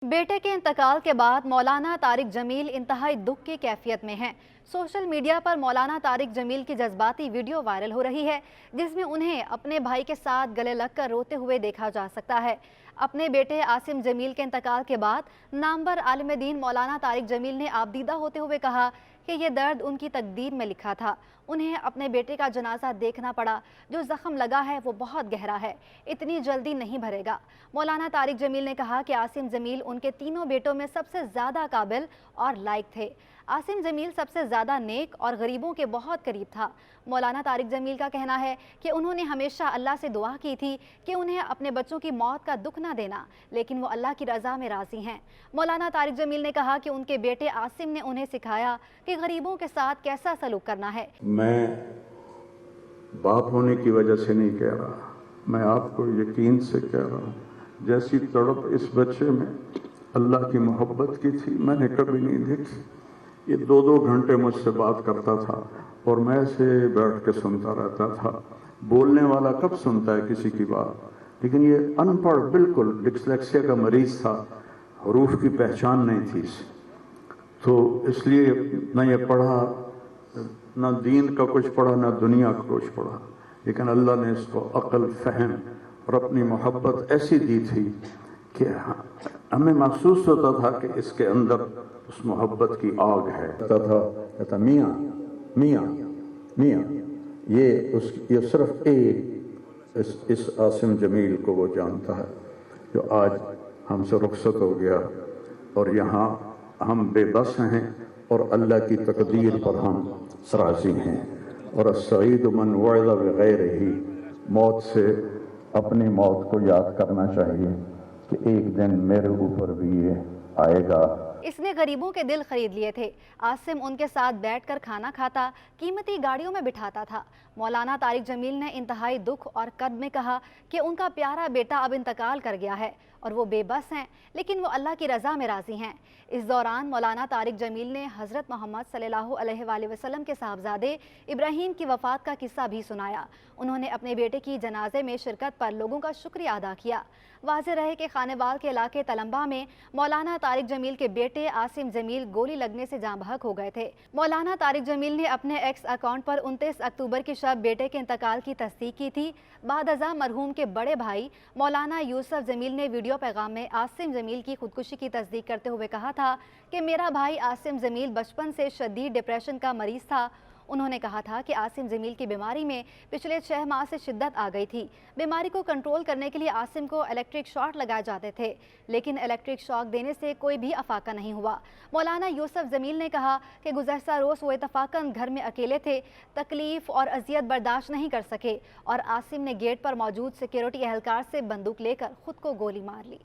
बेटे के इंतकाल के बाद मौलाना तारिक जमील इंतहाई दुख की कैफियत में हैं। सोशल मीडिया पर मौलाना तारिक जमील की जज्बाती वीडियो वायरल हो रही है, जिसमें उन्हें अपने भाई के साथ गले लगकर रोते हुए देखा जा सकता है। अपने बेटे आसिम जमील के इंतकाल के बाद नामवर आलिम दीन मौलाना तारिक जमील ने आपदीदा होते हुए कहा कि ये दर्द उनकी तकदीर में लिखा था। उन्हें अपने बेटे का जनाजा देखना पड़ा। जो जख्म लगा है वो बहुत गहरा है, इतनी जल्दी नहीं भरेगा। मौलाना तारिक जमील ने कहा कि आसिम जमील उनके तीनों बेटों में सबसे ज़्यादा काबिल और लायक थे। आसिम जमील सबसे ज़्यादा नेक और गरीबों के बहुत करीब था। मौलाना तारिक जमील का कहना है कि उन्होंने हमेशा अल्लाह से दुआ की थी कि उन्हें अपने बच्चों की मौत का दुख ना देना, लेकिन वो अल्लाह की रज़ा में राज़ी हैं। मौलाना तारिक जमील ने कहा कि उनके बेटे आसिम ने उन्हें सिखाया कि गरीबों के साथ कैसा सलूक करना है। मैं बाप होने की वजह से नहीं कह रहा, मैं आपको यकीन से कह रहा हूँ, जैसी तड़प इस बच्चे में अल्लाह की मोहब्बत की थी मैंने कभी नहीं देखी। ये 2-2 घंटे मुझसे बात करता था और मैं ऐसे बैठ के सुनता रहता था। बोलने वाला कब सुनता है किसी की बात, लेकिन ये अनपढ़, बिल्कुल डिस्लेक्सिया का मरीज था, हरूफ की पहचान नहीं थी इसे, तो इसलिए न ये पढ़ा, ना दीन का कुछ पढ़ा, ना दुनिया का कुछ पढ़ा, लेकिन अल्लाह ने इसको अक्ल, फहम और अपनी मोहब्बत ऐसी दी थी कि हमें महसूस होता था कि इसके अंदर उस मोहब्बत की आग है। कहता मियाँ मियाँ मियाँ, ये सिर्फ एक इस आसिम जमील को वो जानता है जो आज हमसे रुखसत हो गया और यहाँ हम बेबस हैं और अल्लाह की तकदीर पर हम सराज़ी हैं। और सईद मन वअज़ बिग़ैरिही, मौत से अपनी मौत को याद करना चाहिए कि एक दिन मेरे ऊपर भी ये आएगा। इसने गरीबों के दिल खरीद लिए थे। आसिम उनके साथ बैठकर खाना खाता, कीमती गाड़ियों में बिठाता था। मौलाना तारिक जमील ने इंतहाई दुख और कर्ब में कहा कि उनका प्यारा बेटा अब इंतकाल कर गया है और वो बेबस हैं, लेकिन वो अल्लाह की रज़ा में राज़ी हैं। इस दौरान मौलाना तारिक जमील ने हज़रत मोहम्मद सल्लल्लाहु अलैहि वसल्लम के साहबजादे इब्राहीम की वफ़ात का किस्सा भी सुनाया। उन्होंने अपने बेटे की जनाजे में शिरकत पर लोगों का शुक्रिया अदा किया। वाज़ेह रहे कि खानेवाल के इलाके तलम्बा में मौलाना तारिक जमील के बेटे आसिम जमील गोली लगने से जाँ बहक हो गए थे। मौलाना तारिक जमील ने अपने एक्स अकाउंट पर 29 अक्टूबर की शब बेटे के इंतकाल की तस्दीक की थी। बाद अज़ा मरहूम के बड़े भाई मौलाना यूसुफ जमील ने वीडियो पैगाम में आसिम जमील की खुदकुशी की तस्दीक करते हुए कहा था कि मेरा भाई आसिम जमील बचपन से शदीद डिप्रेशन का मरीज था। उन्होंने कहा था कि आसिम जमील की बीमारी में पिछले 6 माह से शिद्दत आ गई थी। बीमारी को कंट्रोल करने के लिए आसिम को इलेक्ट्रिक शॉक लगाए जाते थे, लेकिन इलेक्ट्रिक शॉक देने से कोई भी अफाका नहीं हुआ। मौलाना यूसुफ जमील ने कहा कि गुज़श्ता रोज़ वो इत्तफाकन घर में अकेले थे, तकलीफ और अजियत बर्दाश्त नहीं कर सके और आसिम ने गेट पर मौजूद सिक्योरिटी एहलकार से बंदूक लेकर खुद को गोली मार ली।